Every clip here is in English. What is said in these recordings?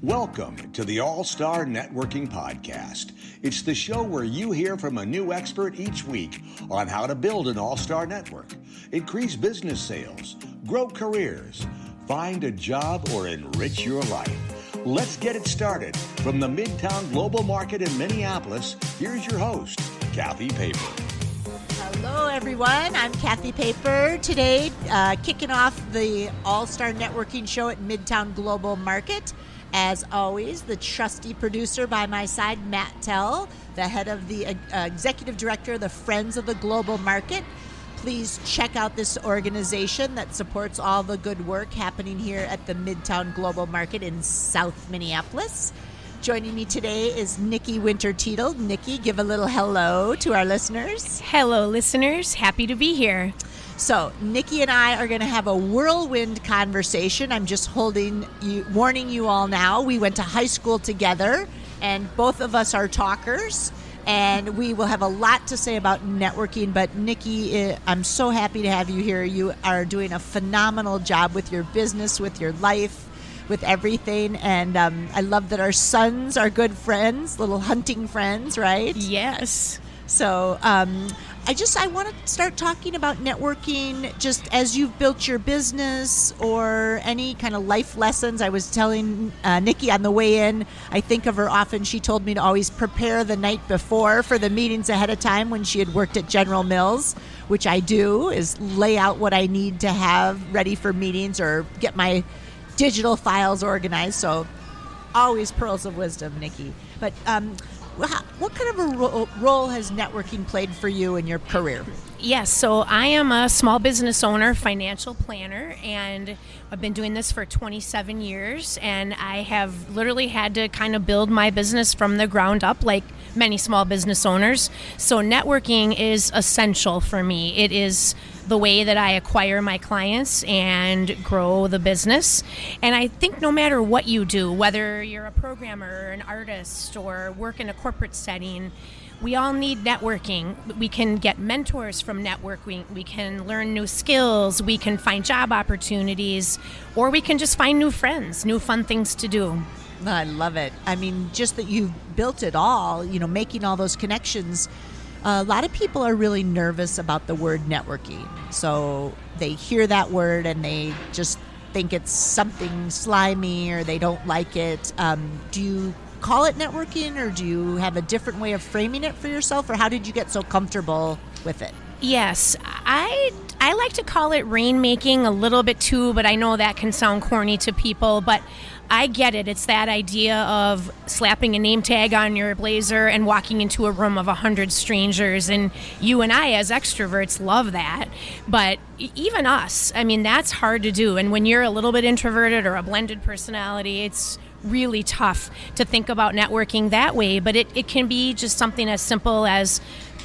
Welcome to the All-Star Networking Podcast. It's the show where you hear from a new expert each week on how to build an all-star network, increase business sales, grow careers, find a job, or enrich your life. Let's get it started. From the Midtown Global Market in Minneapolis, here's your host, Kathy Paper. Hello, everyone. I'm Kathy Paper. Today, kicking off the All-Star Networking Show at Midtown Global Market. As always, the trusty producer by my side, Tietel, the head of the executive director of the Friends of the Global Market. Please check out this organization that supports all the good work happening here at the Midtown Global Market in South Minneapolis. Joining me today is Nikki Tietel. Nikki, give a little hello to our listeners. Hello, listeners. Happy to be here. So, Nikki and I are going to have a whirlwind conversation. I'm just warning you all now. We went to high school together, and both of us are talkers, and we will have a lot to say about networking. But Nikki, I'm so happy to have you here. You are doing a phenomenal job with your business, with your life, with everything, and I love that our sons are good friends, little hunting friends, right? Yes. So I want to start talking about networking just as you've built your business or any kind of life lessons. I was telling Nikki on the way in, I think of her often. She told me to always prepare the night before for the meetings ahead of time when she had worked at General Mills, which I do, is lay out what I need to have ready for meetings or get my digital files organized. So always pearls of wisdom, Nikki. But what kind of a role has networking played for you in your career? Yes, so I am a small business owner, financial planner, and I've been doing this for 27 years, and I have literally had to kind of build my business from the ground up like many small business owners. So networking is essential for me. It is the way that I acquire my clients and grow the business. And I think no matter what you do, whether you're a programmer or an artist or work in a corporate setting, we all need networking. We can get mentors from networking. We can learn new skills. We can find job opportunities, or we can just find new friends, new fun things to do. I love it. I mean, just that you've built it all, making all those connections. A lot of people are really nervous about the word networking. So they hear that word and they just think it's something slimy or they don't like it. Do you call it networking, or do you have a different way of framing it for yourself, or how did you get so comfortable with it? Yes, I like to call it rainmaking a little bit too, but I know that can sound corny to people, but I get it. It's that idea of slapping a name tag on your blazer and walking into a room of 100 strangers, and you and I as extroverts love that, but even us, I mean, that's hard to do, and when you're a little bit introverted or a blended personality, it's really tough to think about networking that way, but it can be just something as simple as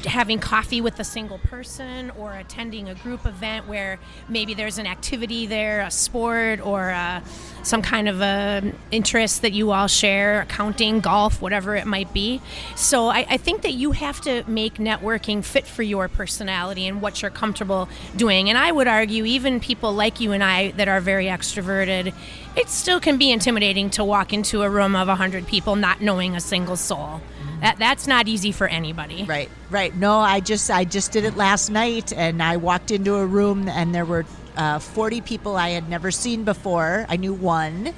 having coffee with a single person or attending a group event where maybe there's an activity there, a sport, or some kind of a interest that you all share, accounting, golf, whatever it might be. So I think that you have to make networking fit for your personality and what you're comfortable doing. And I would argue even people like you and I that are very extroverted, it still can be intimidating to walk into a room of 100 people not knowing a single soul. That's not easy for anybody. Right. No, I just did it last night, and I walked into a room, and there were 40 people I had never seen before. I knew one.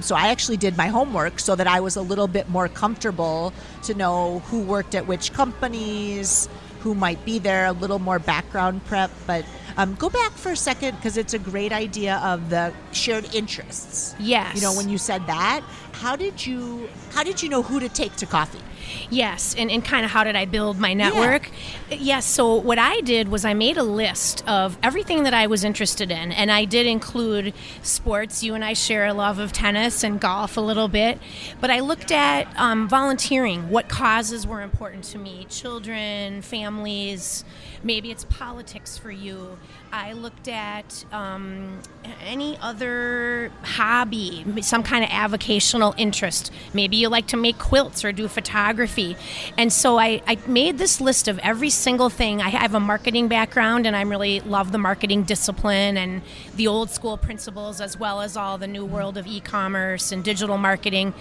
So I actually did my homework so that I was a little bit more comfortable to know who worked at which companies, who might be there, a little more background prep. But go back for a second, because it's a great idea of the shared interests. Yes. When you said that, how did you know who to take to coffee? Yes, and kind of how did I build my network? Yeah. Yes, so what I did was I made a list of everything that I was interested in, and I did include sports. You and I share a love of tennis and golf a little bit, but I looked at volunteering, what causes were important to me, children, families, maybe it's politics for you. I looked at any other hobby, some kind of avocational interest. Maybe you like to make quilts or do photography. And so I made this list of every single thing. I have a marketing background, and I really love the marketing discipline and the old school principles, as well as all the new world of e-commerce and digital marketing.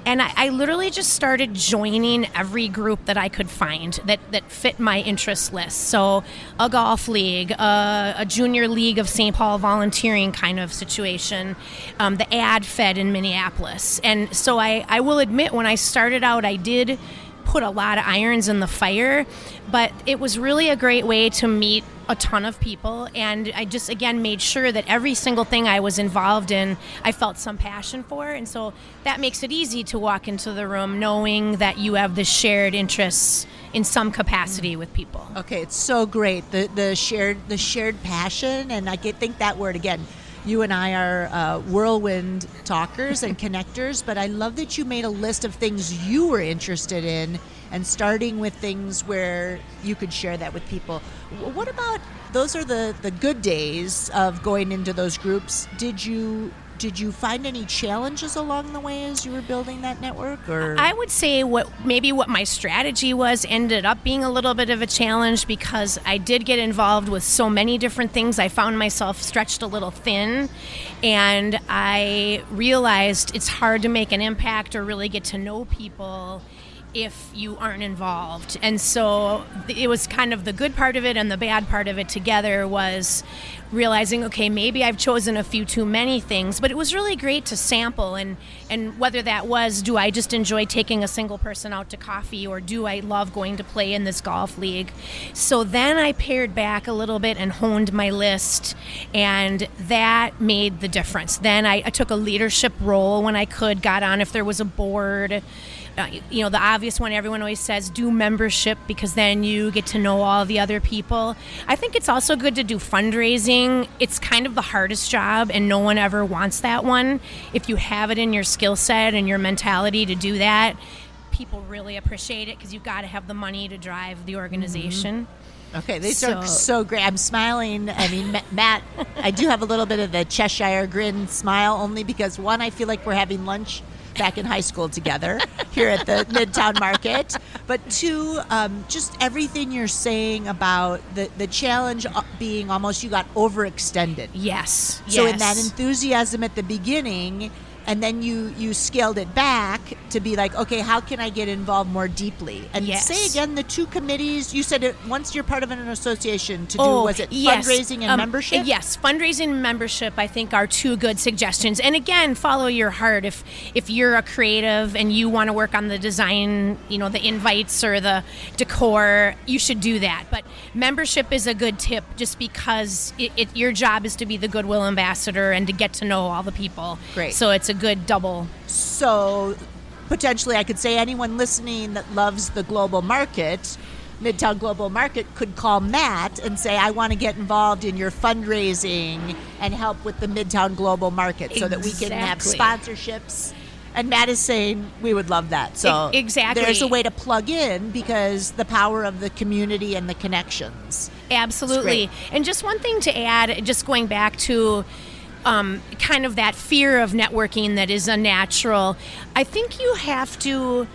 And I literally just started joining every group that I could find that fit my interest list. So a golf league, a junior league of St. Paul volunteering kind of situation, the ad fed in Minneapolis. And so I will admit, when I started out, I did put a lot of irons in the fire, but it was really a great way to meet a ton of people. And I just, again, made sure that every single thing I was involved in, I felt some passion for. And so that makes it easy to walk into the room knowing that you have the shared interests in some capacity with people. Okay, it's so great. The shared passion, and I think that word again. You and I are whirlwind talkers and connectors, but I love that you made a list of things you were interested in and starting with things where you could share that with people. What about, those are the good days of going into those groups. Did you find any challenges along the way as you were building that network? Or I would say what my strategy was ended up being a little bit of a challenge, because I did get involved with so many different things. I found myself stretched a little thin, and I realized it's hard to make an impact or really get to know people if you aren't involved. And so it was kind of the good part of it and the bad part of it together, was realizing, okay, maybe I've chosen a few too many things, but it was really great to sample, and whether that was, do I just enjoy taking a single person out to coffee, or do I love going to play in this golf league? So then I pared back a little bit and honed my list, and that made the difference. Then I took a leadership role when I could, got on if there was a board. The obvious one everyone always says, do membership, because then you get to know all the other people. I think it's also good to do fundraising. It's kind of the hardest job, and no one ever wants that one. If you have it in your skill set and your mentality to do that, people really appreciate it, because you've got to have the money to drive the organization. Mm-hmm. Okay, these are so great. I'm smiling. I mean, Matt, I do have a little bit of the Cheshire grin smile, only because, one, I feel like we're having lunch back in high school together here at the Midtown Market, but two, just everything you're saying about the challenge being almost you got overextended. Yes. So in that enthusiasm at the beginning, and then you scaled it back to be like, okay, how can I get involved more deeply? And say again, the two committees, you said once you're part of an association to do, was it fundraising and membership? Yes, fundraising and membership, I think, are two good suggestions. And again, follow your heart. If you're a creative and you want to work on the design, the invites or the decor, you should do that. But membership is a good tip, just because your job is to be the goodwill ambassador and to get to know all the people. Great. So it's a good double. So potentially I could say anyone listening that loves the global market, Midtown Global Market, could call Matt and say, I want to get involved in your fundraising and help with the Midtown Global Market so that we can have sponsorships. And Matt is saying we would love that. So exactly, there's a way to plug in, because the power of the community and the connections. Absolutely. And just one thing to add, just going back to kind of that fear of networking that is unnatural. I think you have to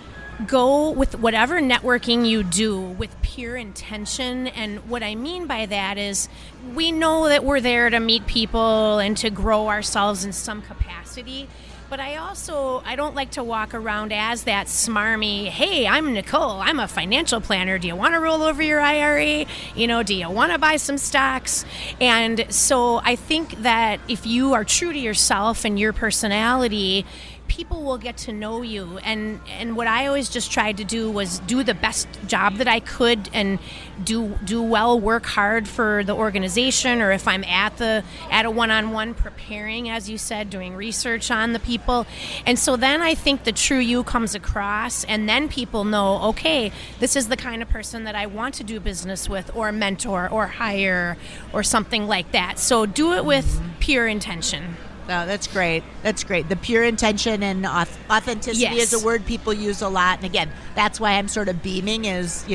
go with whatever networking you do with pure intention. And what I mean by that is, we know that we're there to meet people and to grow ourselves in some capacity. But I don't like to walk around as that smarmy, hey, I'm Nicole, I'm a financial planner. Do you want to roll over your IRA? Do you want to buy some stocks? And so I think that if you are true to yourself and your personality, people will get to know you. And what I always just tried to do was do the best job that I could, and do well, work hard for the organization, or if I'm at a one-on-one preparing, as you said, doing research on the people. And so then I think the true you comes across, and then people know, okay, this is the kind of person that I want to do business with, or mentor, or hire, or something like that. So do it with pure intention. No, that's great. That's great. The pure intention and authenticity is a word people use a lot. And again, that's why I'm sort of beaming, is,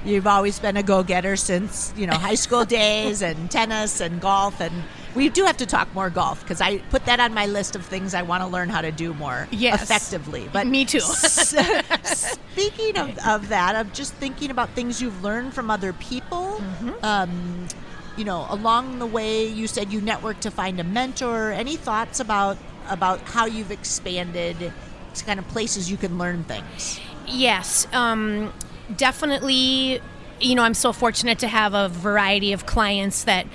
You've always been a go-getter since, high school days and tennis and golf. And we do have to talk more golf because I put that on my list of things I want to learn how to do more effectively. But me too. Speaking of that, of just thinking about things you've learned from other people, along the way, you said you networked to find a mentor. Any thoughts about how you've expanded to kind of places you can learn things? Yes, definitely. I'm so fortunate to have a variety of clients that,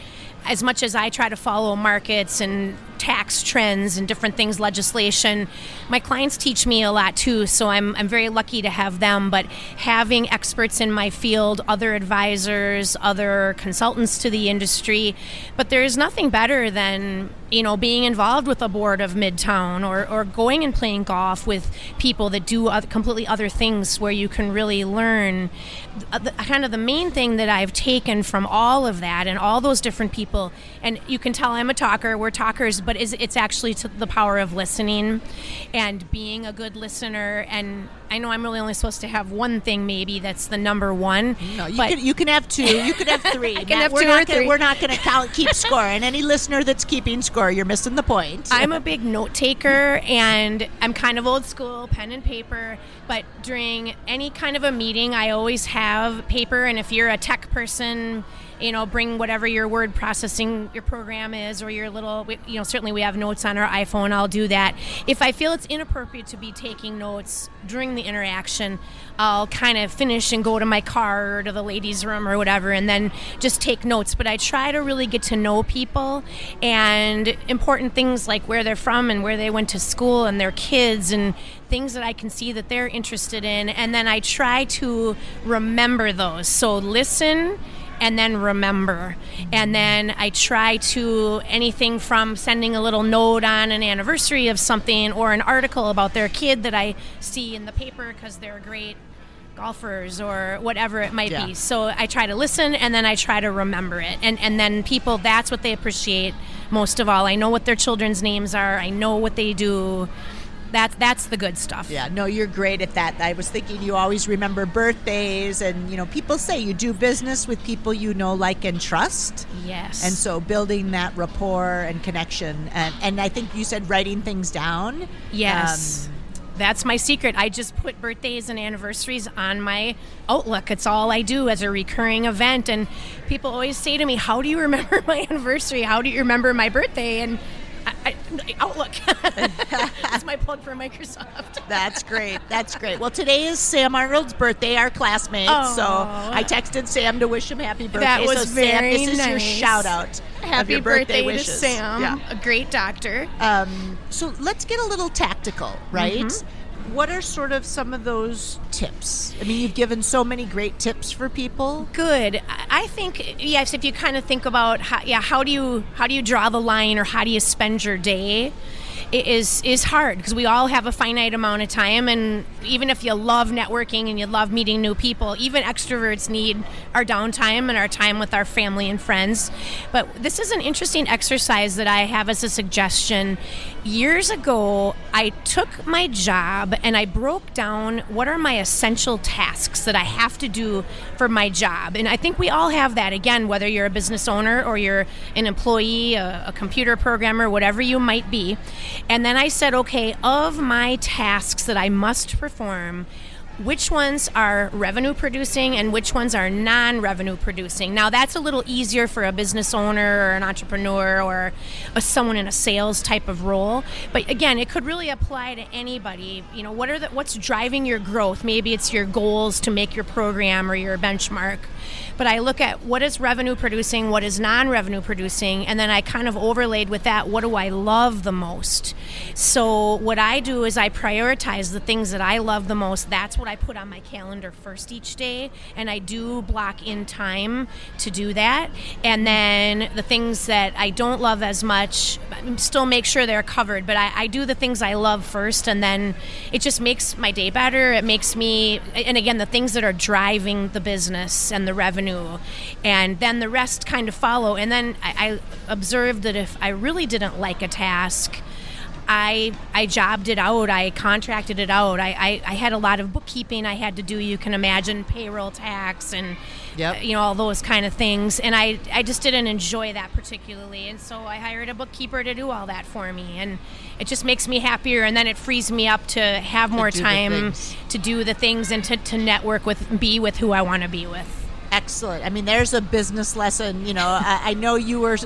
as much as I try to follow markets and tax trends and different things, legislation, my clients teach me a lot too, so I'm very lucky to have them. But having experts in my field, other advisors, other consultants to the industry, but there is nothing better than being involved with a board of Midtown or going and playing golf with people that do completely other things where you can really learn. Kind of the main thing that I've taken from all of that and all those different people, and you can tell I'm a talker, we're talkers, but it's actually to the power of listening and being a good listener. And I know I'm really only supposed to have one thing, maybe that's the number one. No, you can have two. You can have three. I can have two or three. We're not going to keep score. And any listener that's keeping score, you're missing the point. I'm a big note taker, and I'm kind of old school, pen and paper. But during any kind of a meeting, I always have paper. And if you're a tech person, bring whatever your word processing your program is, or your little, certainly we have notes on our iPhone. I'll do that. If I feel it's inappropriate to be taking notes during the interaction, I'll kind of finish and go to my car or to the ladies' room or whatever, and then just take notes. But I try to really get to know people and important things like where they're from and where they went to school and their kids and things that I can see that they're interested in. And then I try to remember those. So listen and then remember. And then I try to, anything from sending a little note on an anniversary of something or an article about their kid that I see in the paper because they're great golfers or whatever it might be. So I try to listen and then I try to remember it. And then people, that's what they appreciate most of all. I know what their children's names are. I know what they do. That's the good stuff. Yeah, no, you're great at that. I was thinking you always remember birthdays, and people say you do business with people you know, like, and trust. Yes. And so building that rapport and connection, and I think you said writing things down. Yes. That's my secret. I just put birthdays and anniversaries on my Outlook. It's all I do as a recurring event, and people always say to me, "How do you remember my anniversary? How do you remember my birthday?" And Outlook. That's my plug for Microsoft. That's great. That's great. Well, today is Sam Arnold's birthday, our classmate. So I texted Sam to wish him happy birthday. That was very Sam, this nice. is your shout out. Happy your birthday to wishes. Sam, a great doctor. So let's get a little tactical, right? Mm-hmm. What are sort of some of those tips? I mean, you've given so many great tips for people. Good. I think, yes, if you kind of think about how do you draw the line, or how do you spend your day, it is hard because we all have a finite amount of time, and even if you love networking and you love meeting new people, even extroverts need our downtime and our time with our family and friends. But this is an interesting exercise that I have as a suggestion. Years ago, I took my job and I broke down what are my essential tasks that I have to do for my job. And I think we all have that, again, whether you're a business owner or you're an employee, a computer programmer, whatever you might be. And then I said, okay, of my tasks that I must perform, which ones are revenue producing and which ones are non-revenue producing. Now that's a little easier for a business owner or an entrepreneur or someone in a sales type of role. But again, it could really apply to anybody. What's driving your growth? Maybe it's your goals to make your program or your benchmark. But I look at what is revenue producing, what is non-revenue producing, and then I kind of overlaid with that, what do I love the most? So what I do is I prioritize the things that I love the most. That's what I put on my calendar first each day, and I do block in time to do that. And then the things that I don't love as much, still make sure they're covered, but I do the things I love first, and then it just makes my day better. It makes me, and again, the things that are driving the business and the revenue, and then the rest kind of follow. And then I observed that if I really didn't like a task, I jobbed it out. I contracted it out. I had a lot of bookkeeping I had to do. You can imagine payroll, tax, and all those kind of things. And I just didn't enjoy that particularly. And so I hired a bookkeeper to do all that for me. And it just makes me happier. And then it frees me up to have more time to do the things and to network be with who I want to be with. Excellent. I mean, there's a business lesson. I know you were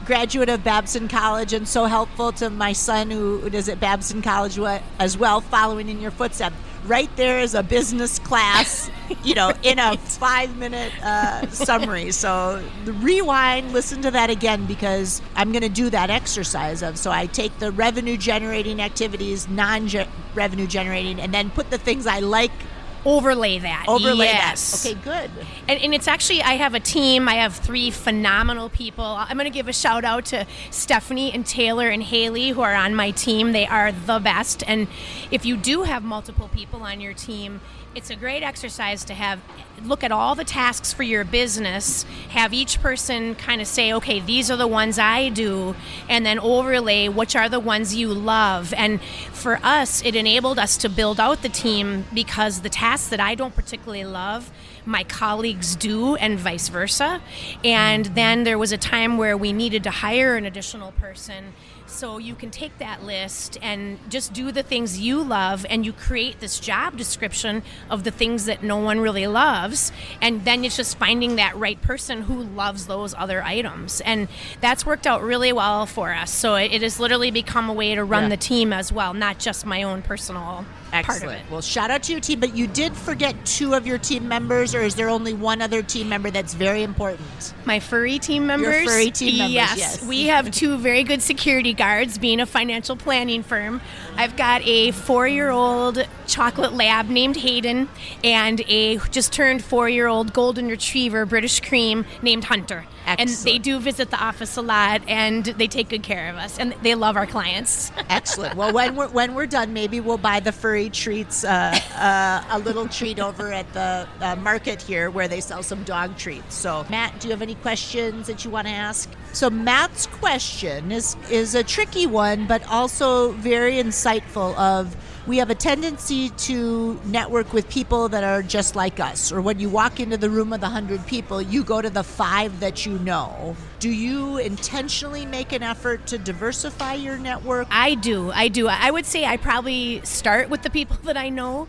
graduate of Babson College and so helpful to my son who is at Babson College as well, following in your footsteps. Right there is a business class, in a 5-minute summary. So rewind, listen to that again, because I'm going to do that exercise so I take the revenue generating activities, non-revenue generating, and then put the things I like. Overlay that. Yes. Okay, good. And it's actually, I have a team. I have 3 phenomenal people. I'm going to give a shout out to Stephanie and Taylor and Haley, who are on my team. They are the best. And if you do have multiple people on your team, it's a great exercise to look at all the tasks for your business, have each person kind of say, okay, these are the ones I do, and then overlay which are the ones you love. And for us, it enabled us to build out the team because the tasks that I don't particularly love, my colleagues do, and vice versa. And then there was a time where we needed to hire an additional person. So you can take that list and just do the things you love, and you create this job description of the things that no one really loves, and then it's just finding that right person who loves those other items. And that's worked out really well for us. So it has literally become a way to run the team as well, not just my own personal part of it. Well, shout out to your team, but you did forget 2 of your team members, or is there only one other team member that's very important? My furry team members? Your furry team members, yes. We have 2 very good security guards, being a financial planning firm. I've got a 4-year-old chocolate lab named Hayden and a just turned 4-year-old golden retriever British cream named Hunter. Excellent. And they do visit the office a lot, and they take good care of us, and they love our clients. Excellent. Well, when we're done, maybe we'll buy the furry treats, a little treat over at the market here where they sell some dog treats. So, Matt, do you have any questions that you want to ask? So Matt's question is a tricky one, but also very insightful. We have a tendency to network with people that are just like us, or when you walk into the room with 100 people, you go to the 5 that you know. Do you intentionally make an effort to diversify your network? I do. I would say I probably start with the people that I know,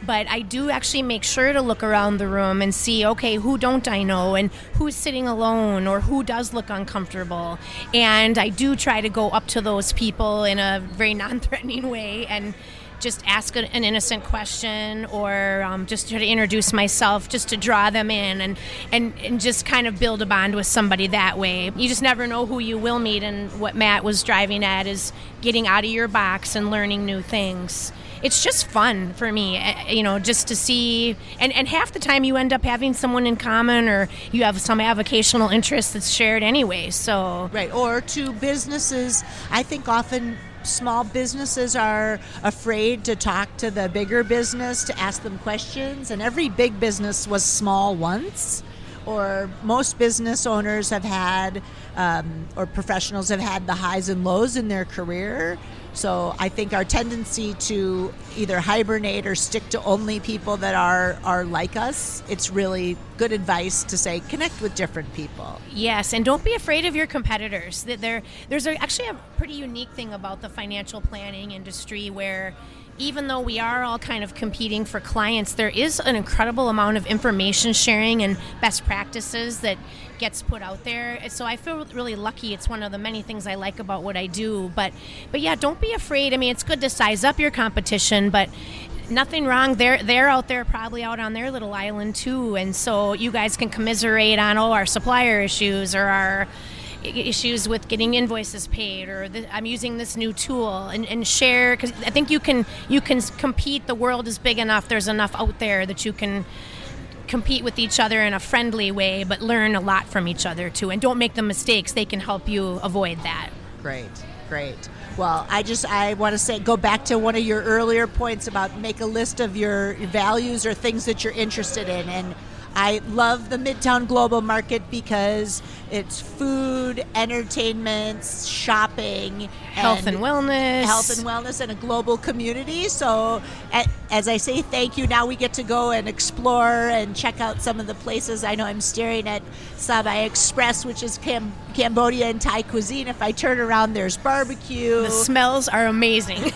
but I do actually make sure to look around the room and see, okay, who don't I know, and who's sitting alone, or who does look uncomfortable. And I do try to go up to those people in a very non-threatening way and just ask an innocent question, or just try to introduce myself just to draw them in and just kind of build a bond with somebody that way. You just never know who you will meet, and what Matt was driving at is getting out of your box and learning new things. It's just fun for me, just to see, and half the time you end up having someone in common, or you have some avocational interest that's shared anyway. So right, or to businesses, I think often small businesses are afraid to talk to the bigger business, to ask them questions, and every big business was small once, or most business owners have had, or professionals have had the highs and lows in their career. So I think our tendency to either hibernate or stick to only people that are like us, it's really good advice to say connect with different people. Yes, and don't be afraid of your competitors. There's actually a pretty unique thing about the financial planning industry where even though we are all kind of competing for clients, there is an incredible amount of information sharing and best practices that gets put out there. So I feel really lucky. It's one of the many things I like about what I do. But yeah, don't be afraid. I mean, it's good to size up your competition, but nothing wrong. They're out there probably out on their little island too. And so you guys can commiserate on, our supplier issues or our issues with getting invoices paid, or I'm using this new tool, and share, because I think you can compete. The world is big enough. There's enough out there that you can compete with each other in a friendly way, but learn a lot from each other too. And don't make the mistakes. They can help you avoid that. Great. Well, I want to go back to one of your earlier points about make a list of your values or things that you're interested in. And I love the Midtown Global Market because it's food, entertainment, shopping, health and wellness, and a global community. So as I say thank you, now we get to go and explore and check out some of the places. I know I'm staring at Savai Express, which is Cambodia and Thai cuisine. If I turn around, there's barbecue. The smells are amazing.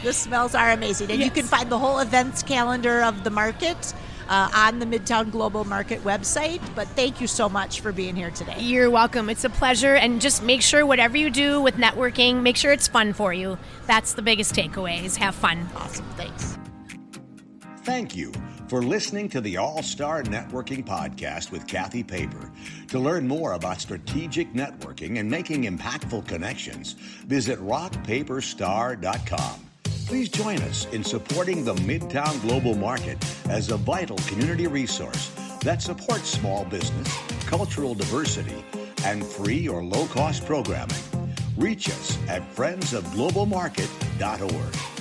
The smells are amazing. And yes. You can find the whole events calendar of the market on the Midtown Global Market website. But thank you so much for being here today. You're welcome. It's a pleasure. And just make sure whatever you do with networking, make sure it's fun for you. That's the biggest takeaway, is have fun. Awesome. Thanks. Thank you for listening to the All-Star Networking Podcast with Kathy Paper. To learn more about strategic networking and making impactful connections, visit rockpaperstar.com. Please join us in supporting the Midtown Global Market as a vital community resource that supports small business, cultural diversity, and free or low-cost programming. Reach us at friendsofglobalmarket.org.